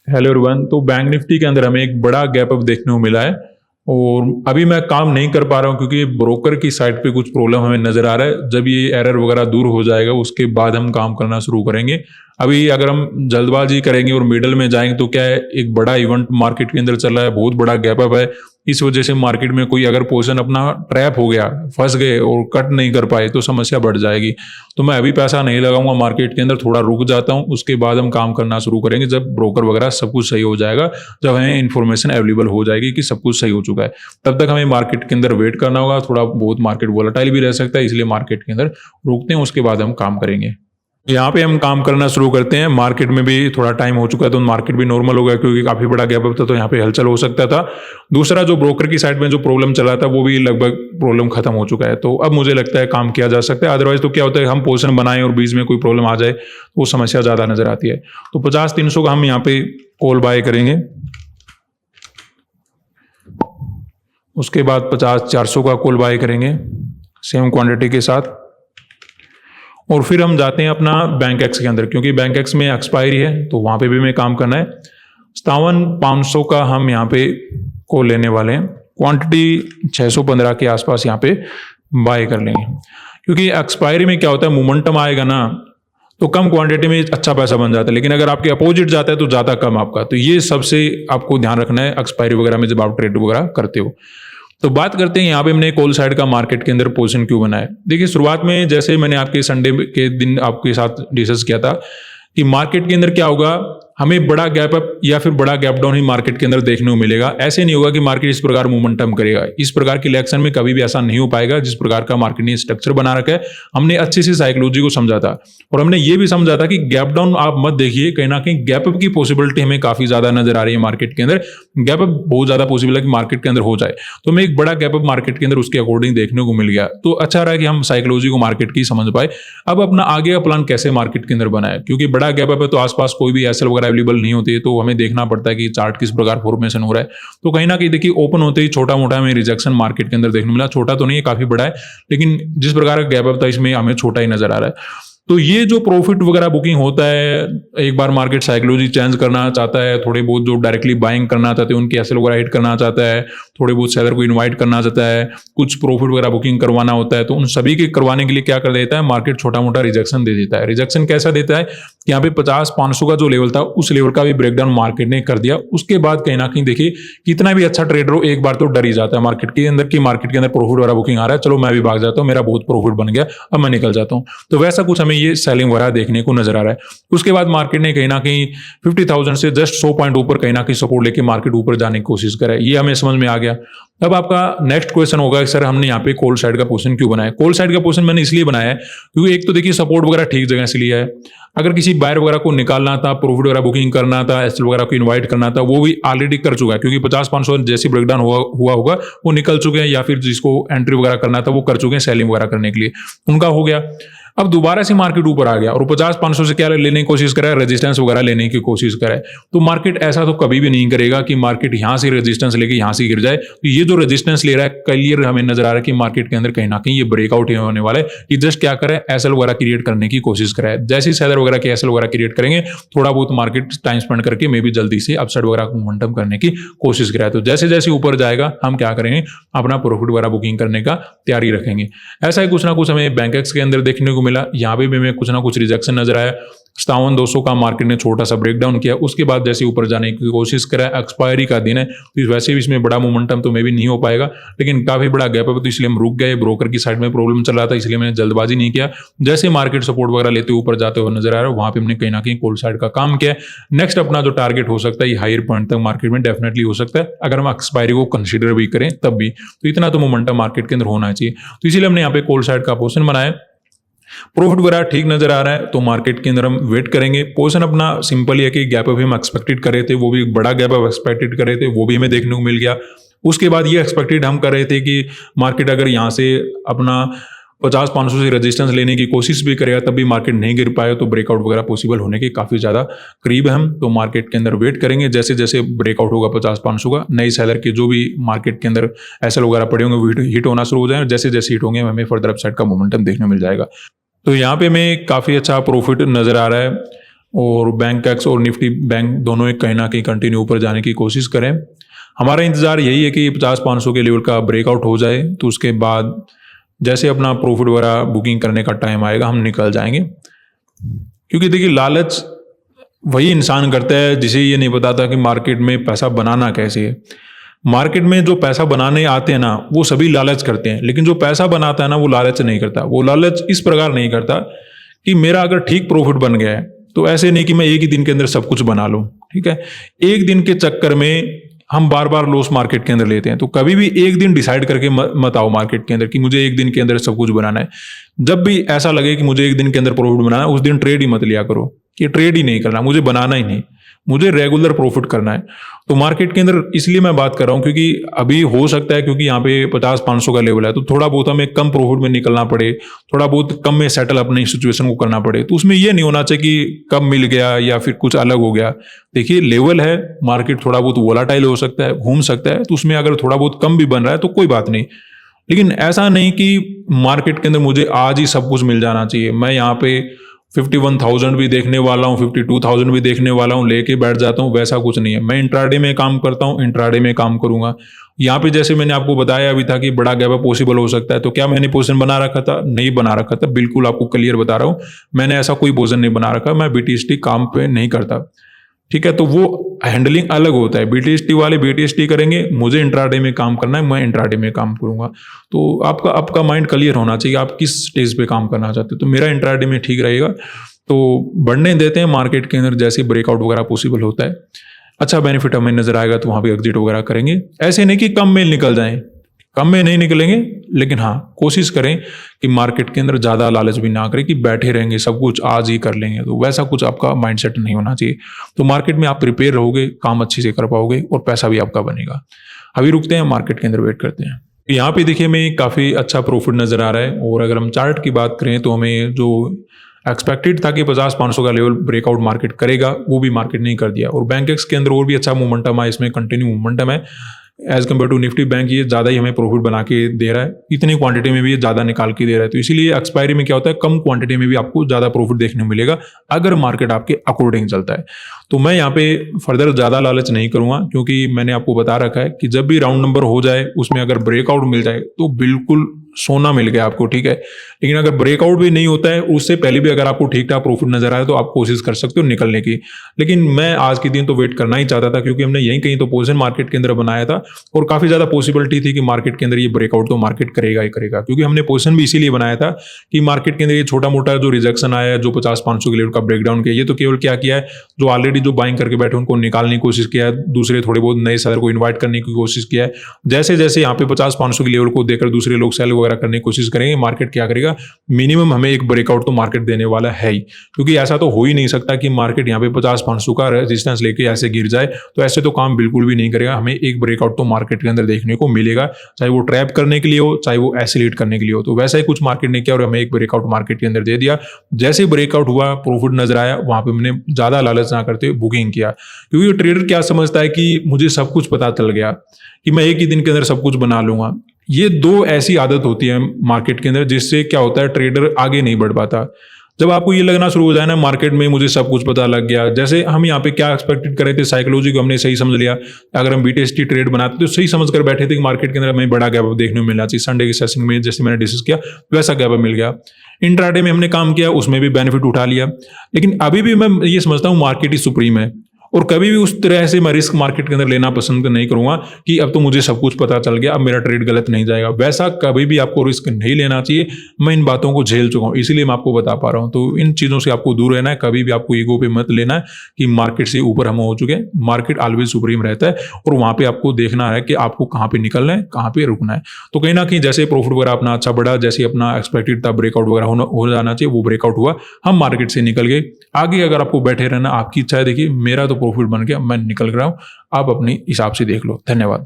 Hello everyone. तो bank Nifty के अंदर हमें एक बड़ा गैप अप देखने को मिला है और अभी मैं काम नहीं कर पा रहा हूं क्योंकि ब्रोकर की साइड पे कुछ प्रॉब्लम हमें नजर आ रहा है। जब ये एरर वगैरह दूर हो जाएगा उसके बाद हम काम करना शुरू करेंगे। अभी अगर हम जल्दबाजी करेंगे और मिडल में जाएंगे तो क्या है, एक बड़ा इवेंट मार्केट के अंदर चल रहा है, बहुत बड़ा गैप अप है। इस वजह से मार्केट में कोई अगर पोजीशन अपना ट्रैप हो गया, फंस गए और कट नहीं कर पाए तो समस्या बढ़ जाएगी। तो मैं अभी पैसा नहीं लगाऊंगा मार्केट के अंदर, थोड़ा रुक जाता हूं, उसके बाद हम काम करना शुरू करेंगे जब ब्रोकर वगैरह सब कुछ सही हो जाएगा, जब हमें इन्फॉर्मेशन अवेलेबल हो जाएगी कि सब कुछ सही हो चुका है। तब तक हमें मार्केट के अंदर वेट करना होगा। थोड़ा बहुत मार्केट वोलेटाइल भी रह सकता है, इसलिए मार्केट के अंदर रुकते हैं, उसके बाद हम काम करेंगे। यहाँ पे हम काम करना शुरू करते हैं। मार्केट में भी थोड़ा टाइम हो चुका है तो मार्केट भी नॉर्मल हो गया क्योंकि काफी बड़ा गैप अप था, तो यहाँ पे हलचल हो सकता था। दूसरा, जो ब्रोकर की साइड में जो प्रॉब्लम चला था वो भी लगभग प्रॉब्लम खत्म हो चुका है, तो अब मुझे लगता है काम किया जा सकता है। अदरवाइज तो क्या होता है, हम पोजीशन बनाएं और बीच में कोई प्रॉब्लम आ जाए तो वो समस्या ज्यादा नजर आती है। तो 50-300 का हम यहाँ पे कॉल बाय करेंगे, उसके बाद 50-400 का कॉल बाय करेंगे सेम क्वांटिटी के साथ, और फिर हम जाते हैं अपना बैंक एक्स के अंदर क्योंकि बैंक एक्स में एक्सपायरी है तो वहां पे भी हमें काम करना है। 57,500 का हम यहाँ पे कॉल लेने वाले हैं, क्वांटिटी 615 के आसपास यहाँ पे बाय कर लेंगे क्योंकि एक्सपायरी में क्या होता है, मोमेंटम आएगा ना तो कम क्वांटिटी में अच्छा पैसा बन जाता है, लेकिन अगर आपके अपोजिट जाता है तो ज़्यादा कम आपका। तो ये सबसे आपको ध्यान रखना है एक्सपायरी वगैरह में जब आप ट्रेड वगैरह करते हो। तो बात करते हैं यहाँ पे हमने कॉल साइड का मार्केट के अंदर पोजीशन क्यों बनाया। देखिए, शुरुआत में जैसे मैंने आपके संडे के दिन आपके साथ डिस्कस किया था कि मार्केट के अंदर क्या होगा, हमें बड़ा गैप अप या फिर बड़ा गैप डाउन ही मार्केट के अंदर देखने को मिलेगा। ऐसे नहीं होगा कि मार्केट इस प्रकार मोमेंटम करेगा। इस प्रकार की इलेक्शन में कभी भी ऐसा नहीं हो पाएगा जिस प्रकार का मार्केट ने स्ट्रक्चर बना रखा है। हमने अच्छी सी साइकोलॉजी को समझा था और हमने ये भी समझा था कि गैप डाउन आप मत देखिए, कहीं ना कहीं गैप अप की पॉसिबिलिटी हमें काफी ज्यादा नजर आ रही है मार्केट के अंदर। गैप अप बहुत ज्यादा पॉसिबल है कि मार्केट के अंदर हो जाए, तो हमें एक बड़ा गैप अप मार्केट के अंदर उसके अकॉर्डिंग देखने को मिल गया। तो अच्छा रहा कि हम साइकोलॉजी को मार्केट की समझ पाए। अब अपना आगे का प्लान कैसे मार्केट के अंदर बनाए, क्योंकि बड़ा गैप अप है तो आसपास कोई भी एसएल वगैरह अवेलेबल नहीं होती है, तो हमें देखना पड़ता है कि चार्ट किस प्रकार फॉर्मेशन हो रहा है। तो कहीं ना कहीं देखिए, ओपन होते ही छोटा मोटा हमें रिजेक्शन मार्केट के अंदर देखने मिला। छोटा तो नहीं है, काफी बड़ा है, लेकिन जिस प्रकार का गैप अप था इसमें हमें छोटा ही नजर आ रहा है। तो ये जो प्रॉफिट वगैरह बुकिंग होता है, एक बार मार्केट साइकोलॉजी चेंज करना चाहता है, थोड़े बहुत जो डायरेक्टली बाइंग करना चाहते हैं उनके एसएल वगैरह हिट करना चाहता है, थोड़े बहुत सेलर को इनवाइट करना चाहता है, कुछ प्रॉफिट वगैरह बुकिंग करवाना होता है, तो उन सभी के करवाने के लिए क्या कर देता है मार्केट, छोटा मोटा रिजेक्शन दे देता है। रिजेक्शन कैसा देता है कि यहाँ पे 50-500 का जो लेवल था उस लेवल का भी ब्रेकडाउन मार्केट ने कर दिया। उसके बाद कहीं ना कहीं देखिए, कितना भी अच्छा ट्रेडर हो एक बार तो डर ही जाता है मार्केट के अंदर कि मार्केट के अंदर प्रॉफिट वगैरह बुकिंग आ रहा है, चलो मैं भी भाग जाता हूँ, मेरा बहुत प्रॉफिट बन गया, अब मैं निकल जाता हूँ। तो वैसा कुछ हमें ये सेलिंग वगैरह देखने को नजर आ रहा है। उसके बाद मार्केट ने कहीं ना कहीं 50,000 से जस्ट 100 पॉइंट ऊपर कहीं ना कहीं सपोर्ट लेके मार्केट ऊपर जाने की कोशिश करा है, ये हमें समझ में आ गया। अब आपका नेक्स्ट क्वेश्चन होगा कि सर हमने यहाँ पे कॉल साइड का पोजीशन क्यों बनाया। कॉल साइड का पोजीशन मैंने इसलिए बनाया है क्योंकि एक तो देखिए सपोर्ट वगैरह ठीक जगह से लिया है। अगर किसी बायर वगैरह को निकालना था, प्रॉफिट वगैरह बुकिंग करना था, एसएल वगैरह को इनवाइट करना था, वो भी ऑलरेडी कर चुका है क्योंकि 50-500 जैसी ब्रेकडाउन हुआ होगा वो निकल चुके हैं, या फिर जिसको एंट्री वगैरह करना था वो कर चुके हैं सेलिंग वगैरह करने के लिए, उनका हो गया। अब दोबारा से मार्केट ऊपर आ गया और 50-500 से क्या लेने की कोशिश करा है, रेजिस्टेंस वगैरह लेने की कोशिश करा है। तो मार्केट ऐसा तो कभी भी नहीं करेगा कि मार्केट यहां से रेजिस्टेंस लेके यहां से गिर जाए। तो ये जो रेजिस्टेंस ले रहा है, क्लियर हमें नजर आ रहा है कि मार्केट के अंदर कहीं ना कहीं ये ब्रेकआउट होने वाला है कि जस्ट क्या करे, एसएल वगैरह क्रिएट करने की कोशिश करा है। जैसे सेलर वगैरह के एसएल वगैरह क्रिएट करेंगे, थोड़ा बहुत मार्केट टाइम स्पेंड करके मे भी जल्दी से अपसाइड वगैरह को मोमेंटम करने की कोशिश करा है। तो जैसे जैसे ऊपर जाएगा हम क्या करेंगे, अपना प्रॉफिट वगैरह बुकिंग करने का तैयारी रखेंगे। ऐसा ही कुछ ना कुछ हमें बैंक एक्स के अंदर देखने को मिला। यहाँ पे भी कुछ ना कुछ रिजेक्शन नजर आया। 57,200 का मार्केट ने छोटा सा ब्रेकडाउन किया, उसके बाद जैसे ऊपर जाने की कोशिश करा। एक्सपायरी का दिन है तो वैसे भी इसमें बड़ा मोमेंटम तो मे भी नहीं हो पाएगा, लेकिन काफी बड़ा गैप है तो इसलिए हम रुक गए। ब्रोकर की साइड में प्रॉब्लम चल रहा था इसलिए मैंने जल्दबाजी नहीं किया। जैसे मार्केट सपोर्ट वगैरह लेते ऊपर जाते हुए नजर आ रहा है, वहां पे हमने कहीं ना कहीं कॉल साइड का काम किया। नेक्स्ट अपना जो टारगेट हो सकता है हायर पॉइंट तक मार्केट में डेफिनेटली हो सकता है, अगर हम एक्सपायरी को कंसिडर भी करें तब भी। तो इतना तो मोमेंटम मार्केट के अंदर होना चाहिए, तो इसीलिए हमने यहाँ पे कॉल साइड का पोजीशन बनाया। प्रॉफिट वगैरह ठीक नजर आ रहा है तो मार्केट के अंदर हम वेट करेंगे। पोजीशन अपना सिंपल ही है कि गैप अप हम एक्सपेक्टेड कर रहे थे, वो भी बड़ा गैप अप एक्सपेक्टेड कर रहे थे, वो भी हमें देखने को मिल गया। उसके बाद ये एक्सपेक्टेड हम कर रहे थे कि मार्केट अगर यहाँ से अपना 50-500 से रेजिस्टेंस लेने की कोशिश भी करेगा तब भी मार्केट नहीं गिर पाए तो ब्रेकआउट वगैरह पॉसिबल होने के काफी ज्यादा करीब है हम। तो मार्केट के अंदर वेट करेंगे, जैसे जैसे ब्रेकआउट होगा 50-500 का, नई सेलर के जो भी मार्केट के अंदर एसएल वगैरह पड़े होंगे वो हिट होना शुरू हो जाए। जैसे जैसे हिट होंगे हमें फर्दर अपसाइड का मोमेंटम देखने को मिल जाएगा। तो यहाँ पे हमें काफी अच्छा प्रॉफिट नजर आ रहा है। और बैंक एक्स और निफ्टी बैंक दोनों एक कहीं ना कहीं कंटिन्यू ऊपर जाने की कोशिश करें। हमारा इंतज़ार यही है कि 50-500 के लेवल का ब्रेकआउट हो जाए, तो उसके बाद जैसे अपना प्रॉफिट वगैरह बुकिंग करने का टाइम आएगा हम निकल जाएंगे। क्योंकि देखिए लालच वही इंसान करता है जिसे ये नहीं बताता कि मार्केट में पैसा बनाना कैसे है। मार्केट में जो पैसा बनाने आते हैं ना वो सभी लालच करते हैं, लेकिन जो पैसा बनाता है ना वो लालच नहीं करता। वो लालच इस प्रकार नहीं करता कि मेरा अगर ठीक प्रॉफिट बन गया है तो ऐसे नहीं कि मैं एक ही दिन के अंदर सब कुछ बना लूं, ठीक है। एक दिन के चक्कर में हम बार बार लॉस मार्केट के अंदर लेते हैं। तो कभी भी एक दिन डिसाइड करके मत आओ मार्केट के अंदर कि मुझे एक दिन के अंदर सब कुछ बनाना है। जब भी ऐसा लगे कि मुझे एक दिन के अंदर प्रॉफिट बनाना है उस दिन ट्रेड ही मत लिया करो कि ट्रेड ही नहीं करना, मुझे बनाना ही नहीं, मुझे रेगुलर प्रॉफिट करना है। तो मार्केट के अंदर इसलिए मैं बात कर रहा हूं क्योंकि अभी हो सकता है क्योंकि यहाँ पे 50-500 का लेवल है तो थोड़ा बहुत हमें कम प्रॉफिट में निकलना पड़े, थोड़ा बहुत कम में सेटल अपनी सिचुएशन को करना पड़े। तो उसमें यह नहीं होना चाहिए कि कम मिल गया या फिर कुछ अलग हो गया। देखिए लेवल है, मार्केट थोड़ा बहुत वोलाटाइल हो सकता है, घूम सकता है, तो उसमें अगर थोड़ा बहुत कम भी बन रहा है तो कोई बात नहीं। लेकिन ऐसा नहीं कि मार्केट के अंदर मुझे आज ही सब कुछ मिल जाना चाहिए। मैं यहाँ पे 51,000 भी देखने वाला हूँ, 52,000 भी देखने वाला हूँ, लेके बैठ जाता हूँ, वैसा कुछ नहीं है। मैं इंट्राडे में काम करता हूँ, इंट्राडे में काम करूंगा। यहाँ पे जैसे मैंने आपको बताया अभी था कि बड़ा गैप पॉसिबल हो सकता है, तो क्या मैंने पोजीशन बना रखा था? नहीं बना रखा था, बिल्कुल आपको क्लियर बता रहा हूँ। मैंने ऐसा कोई पोजीशन नहीं बना रखा, मैं बीटीएसटी काम पे नहीं करता, ठीक है। तो वो हैंडलिंग अलग होता है, बीटीएसटी वाले बीटीएसटी करेंगे, मुझे इंट्राडे में काम करना है, मैं इंट्राडे में काम करूंगा। तो आपका माइंड क्लियर होना चाहिए आप किस स्टेज पे काम करना चाहते हो। तो मेरा इंट्राडे में ठीक रहेगा, तो बढ़ने देते हैं मार्केट के अंदर, जैसे ब्रेकआउट वगैरह पॉसिबल होता है अच्छा बेनिफिट हमें नजर आएगा तो वहां पे एग्जिट वगैरह करेंगे। ऐसे नहीं कि कम में निकल जाएं, कम में नहीं निकलेंगे, लेकिन हाँ कोशिश करें कि मार्केट के अंदर ज़्यादा लालच भी ना करें कि बैठे रहेंगे सब कुछ आज ही कर लेंगे। तो वैसा कुछ आपका माइंडसेट नहीं होना चाहिए। तो मार्केट में आप प्रिपेयर रहोगे, काम अच्छे से कर पाओगे और पैसा भी आपका बनेगा। अभी रुकते हैं, मार्केट के अंदर वेट करते हैं। यहाँ पे देखिए हमें काफ़ी अच्छा प्रॉफिट नज़र आ रहा है। और अगर हम चार्ट की बात करें तो हमें जो एक्सपेक्टेड था कि 50-500 का लेवल ब्रेकआउट मार्केट करेगा वो भी मार्केट नहीं कर दिया। और बैंक एक्स के अंदर और भी अच्छा मोमेंटम है, इसमें कंटिन्यू मोमेंटम है as compare to Nifty bank. ये ज़्यादा ही हमें प्रॉफिट बना के दे रहा है, इतनी क्वांटिटी में भी ये ज़्यादा निकाल के दे रहा है। तो इसीलिए एक्सपायरी में क्या होता है, कम क्वांटिटी में भी आपको ज़्यादा प्रॉफिट देखने को मिलेगा अगर मार्केट आपके अकॉर्डिंग चलता है। तो मैं यहाँ पे फर्दर ज़्यादा लालच नहीं करूँगा क्योंकि मैंने आपको बता रखा है कि जब भी राउंड नंबर हो जाए उसमें अगर ब्रेकआउट मिल जाए तो बिल्कुल सोना मिल गया आपको, ठीक है। लेकिन अगर ब्रेकआउट भी नहीं होता है उससे पहले भी अगर आपको ठीक ठाक प्रॉफिट नजर आए तो आप कोशिश कर सकते हो निकलने की। लेकिन मैं आज के दिन तो वेट करना ही चाहता था क्योंकि हमने यहीं कहीं तो पोजीशन मार्केट के अंदर बनाया था और काफी ज्यादा पॉसिबिलिटी थी कि मार्केट के अंदर ये ब्रेकआउट तो मार्केट करेगा ही करेगा। क्योंकि हमने पोजीशन भी इसीलिए बनाया था कि मार्केट के अंदर ये छोटा मोटा जो रिजेक्शन आया है, जो 50-500 के लेवल का ब्रेकडाउन किया, ये तो केवल क्या किया है, जो ऑलरेडी जो बाइंग करके बैठे उनको निकालने की कोशिश किया है, दूसरे थोड़े बहुत नए सेलर को इन्वाइट करने की कोशिश किया है। जैसे जैसे यहाँ पे 50-500 के लेवल को देकर दूसरे लोग सेल वगैरह करने की कोशिश करेंगे, मार्केट क्या करेगा, मिनिमम हमें एक ब्रेकआउट तो मार्केट देने वाला है ही। क्योंकि ऐसा तो हो ही नहीं सकता कि मार्केट यहाँ पे 50-500 का रेजिस्टेंस लेके ऐसे गिर जाए, तो ऐसे तो काम बिल्कुल भी नहीं करेगा। हमें एक ब्रेकआउट तो मार्केट के अंदर देखने को मिलेगा, चाहे वो ट्रैप करने के लिए हो, चाहे वो एसिलेट करने के लिए हो। तो वैसा ही कुछ मार्केट ने किया और हमें एक ब्रेकआउट मार्केट के अंदर दे दिया। जैसे ब्रेकआउट हुआ, प्रॉफिट नजर आया, वहां पे मैंने ज्यादा लालच ना करते बुकिंग किया। क्योंकि ट्रेडर क्या समझता है कि मुझे सब कुछ पता चल गया कि मैं एक ही दिन के अंदर सब कुछ बना लूंगा। ये दो ऐसी आदत होती है मार्केट के अंदर जिससे क्या होता है, ट्रेडर आगे नहीं बढ़ पाता। जब आपको ये लगना शुरू हो जाए ना मार्केट में मुझे सब कुछ पता लग गया, जैसे हम यहाँ पे क्या एक्सपेक्टेड कर रहे थे, साइकोलॉजी को हमने सही समझ लिया। अगर हम बीटीएसटी ट्रेड बनाते तो सही समझ कर बैठे थे कि मार्केट के अंदर हमें बड़ा गैप देखने को मिलना चाहिए। संडे के सेशन में जैसे मैंने डिस्कस किया वैसा गैप मिल गया। इंट्राडे में हमने काम किया, उसमें भी बेनिफिट उठा लिया। लेकिन अभी भी मैं ये समझता हूँ मार्केट ही सुप्रीम है और कभी भी उस तरह से मैं रिस्क मार्केट के अंदर लेना पसंद नहीं करूंगा कि अब तो मुझे सब कुछ पता चल गया, अब मेरा ट्रेड गलत नहीं जाएगा। वैसा कभी भी आपको रिस्क नहीं लेना चाहिए। मैं इन बातों को झेल चुका हूं, इसीलिए मैं आपको बता पा रहा हूं। तो इन चीजों से आपको दूर रहना है। कभी भी आपको ईगो पे मत लेना है कि मार्केट से ऊपर हम हो चुके हैं। मार्केट ऑलवेज सुप्रीम रहता है और वहां पे आपको देखना है कि आपको कहाँ पे निकलना है, कहाँ पे रुकना है। तो कहीं ना कहीं जैसे प्रॉफिट वगैरह अपना अच्छा बढ़ा, जैसे अपना एक्सपेक्टेड था ब्रेकआउट वगैरह हो जाना चाहिए, वो ब्रेकआउट हुआ, हम मार्केट से निकल गए। आगे अगर आपको बैठे रहना आपकी इच्छा है, देखिए मेरा तो प्रॉफिट बन गया, मैं निकल रहा हूं, आप अपने हिसाब से देख लो। धन्यवाद।